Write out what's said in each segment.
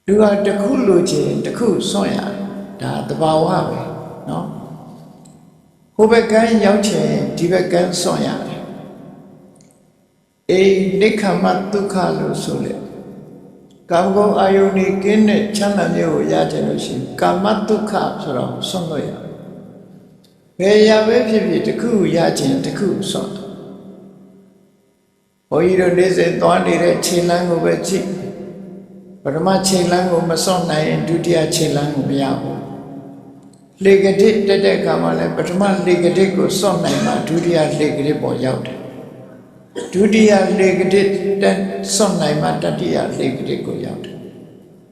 လူကတစ်ခုလိုချင်တစ်ခုစွန့်ရတယ်ဒါတဘာဝပဲနော်ဟိုဘက်ကန်းရောက်ချင်ဒီဘက်ကန်းစွန့်ရတယ်နိက္ခမဒုက္ခလို့ဆိုလေကာမဂုဏ်အာယုန်ကြီးကင်းတဲ့ချမ်းသာမျိုးကိုရကြလို့ရှိရင်ကာမဒုက္ခဆိုတော့စွန့်လို့ရတယ်ဘယ်ရပဲဖြစ်ဖြစ်တစ်ခုရခြင်းတစ်ခုစွန့်ဘုန်းကြီးတို့နေ့စဉ်သွားနေတဲ့ခြေလမ်းကိုပဲကြည့်ပထမခြေလမ်းကိုမစွန့်နိုင်ရင်ဒုတိယခြေလမ်းကိုမရဘူးလေကတိတက်တဲ့အခါမှာလည်းပထမလေကတိကိုစွန့်နိုင်မှဒုတိယလေကတိပေါ်ရောက်တယ်ဒုတိယလေကတိတက်စွန့်နိုင်မှတတိယလေကတိကိုရောက်တယ်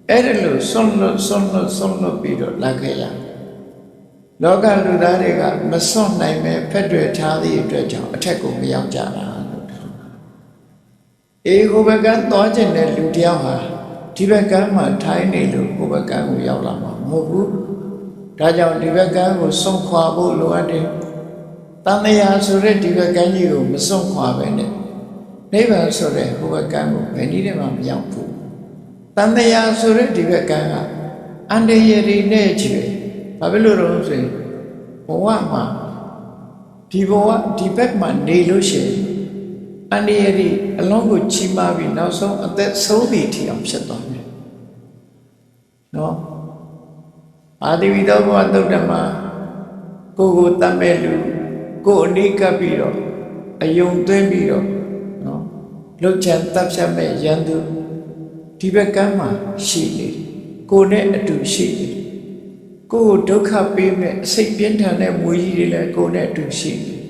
အဲ့ဒါလို့စွန့်လို့ပြီးတော့လာခဲ့ရလောကလူသားတွေကမစွန့်နိုင်ပဲဖက်တွေထားသည့်အတွက်ကြောင့်အထက်ကိုမရောက်ကြတာလို့ဟိုဘက်ကသွားခြင်းတဲ့လူတယောက်ဟာဒီဘက်ကမှထိုင်းနေလို့ဟိုဘက်ကကိုရောက်လာမှာမဟုတ်ဘူးဒါကြောင့်ဒီဘက်ကကိုစွန့်ခွာဖို့လိုအပ်တယ်တန်မြာဆိုတဲ့ဒီဘက်ကကြီးကိုမစွန့်ခွာပဲနဲ့နိဗ္ဗာန်ဆိုတဲ့ဟိုဘက်ကကိုဘယ်နည်းနဲ့မှမရောက်ဘူးတန်မြာဆိုတဲ့ဒီဘက်ကကအန္တရာယ်တွေနဲ့ချွေဘာဖြစ်လို့တော့ဆိုရင်ဘဝမှာဒီဘဝဒီဘက်မှာနေလို့ရှိရင်အန္တရာယ်တွေအလုံးကိုချီးမားပြီးနောက်ဆုံးအသက်ဆုံးပြီထီအောင်ဖြစ်သွားတယ်နော်အာတိဝိသောဘဝသုတ်တမှာကိုတတ်မဲ့လူကိုအနိကပ်ပြီးတော့အယုံသွင်းပြီးတော့နော်လှုပ်ချန်တပ်ဖြတ်မဲ့ရန်သူဒီဘက်ကမှရှိနေကိုနဲ့အတူရှိနေကိုဒုက္ခပေးမဲ့အစိတ်ပြင်းထန်တဲ့မွေးကြီးတွေလည်းကိုနဲ့အတူရှိနေ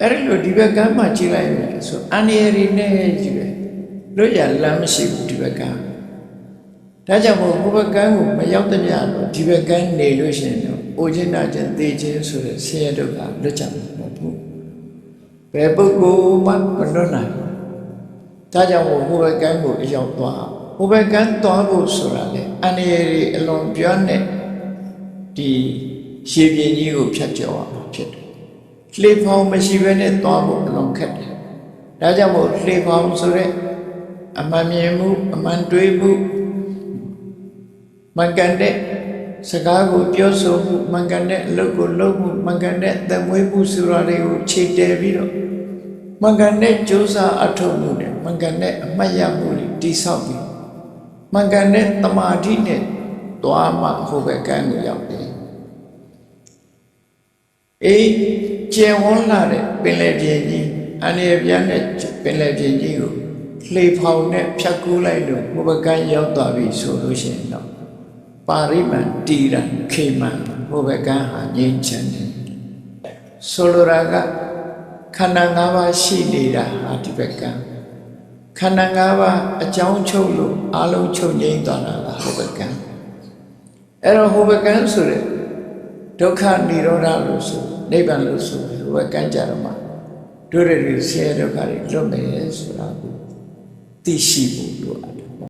အဲ့ဒါလို့ဒီဘက်ကမှကြည့်လိုက်ရင်ဆိုအန္တရာယ်တွေနဲ့ကြီးပဲလွတ်ရလမ်းမရှိဘူးဒီဘက်ကဒါကြောင့်မို့ဟိုဘက်ကန်းကိုမရောက်တဲ့မြတ်တော့ဒီဘက်ကန်းနေလို့ရှိရင်တော့အိုခြင်းနာခြင်းသိခြင်းဆိုတဲ့ဆင်းရဲဒုက္ခလွတ်ကြမှာမဟုတ်ဘူးဘယ်ပုဂ္ဂိုလ်မှမလွတ်နိုင်ဒါကြောင့်မို့ဟိုဘက်ကန်းကိုအရောက်သွားဟိုဘက်ကန်းသွားဖို့ဆိုတာလေအန္တရာယ်တွေအလွန်ပြောနေဒီရှည်ပြင်းကြီးကိုဖြတ်ကျော်ရမှာဖြစ်တယ်လှေဖောင်မရှိဘဲနဲ့သွားဖို့အလွန်ခက်တယ်ဒါကြောင့်မို့လှေဖောင်ဆိုတဲ့အမှန်မြင်မှုအမှန်တွေးမှုမှန်ကန်တဲ့စကားကိုပြောဆိုမှုမှန်ကန်တဲ့အလုပ်ကိုလုပ်မှုမှန်ကန်တဲ့သက်မွေးမှုဆိုတာတွေကိုခြေတည်ပြီးတော့မှန်ကန်တဲ့ကြိုးစားအထောက်မှုနဲ့မှန်ကန်တဲ့အမှတ်ရမှုတွေတည်ဆောက်ပြီးမှန်ကန်တဲ့တမာတိနဲ့သွားမှဟိုဘက်ကန်းကိုရောက်တယ်ကျယ်ဝန်းလာတဲ့ပင်လယ်ပြင်ကြီးအန္တရာယ်ပြန်းတဲ့ပင်လယ်ပြင်ကြီးကိုလှေဖောင်နဲ့ဖြတ်ကူးလိုက်လို့ဟိုဘက်ကန်းရောက်သွားပြီဆိုလို့ရှိရင်တော့ပါရိမန်တီရန်ခေမန်ဟိုဘက်ကန်းဟာငြိမ်းချမ်းတယ်ဆိုလိုတာကခန္ဓာ၅ပါးရှိနေတာဟာဒီဘက်ကန်းခန္ဓာ၅ပါးအကြောင်းချုပ်လို့အလုံးချုပ်ငြိမ်းသွားတာကဟိုဘက်ကန်းအဲ့တော့ဟိုဘက်ကန်းဆိုတဲ့ဒုက္ခនិရောဓလို့ဆိုနိဗ္ဗာန်လို့ဆိုဟိုဘက်ကန်းကြတော့မှတို့တွေဆင်းရဲဒုက္ခတွေလွတ်မယ်ဆိုတာကိုသိရှိဖို့လိုအပ်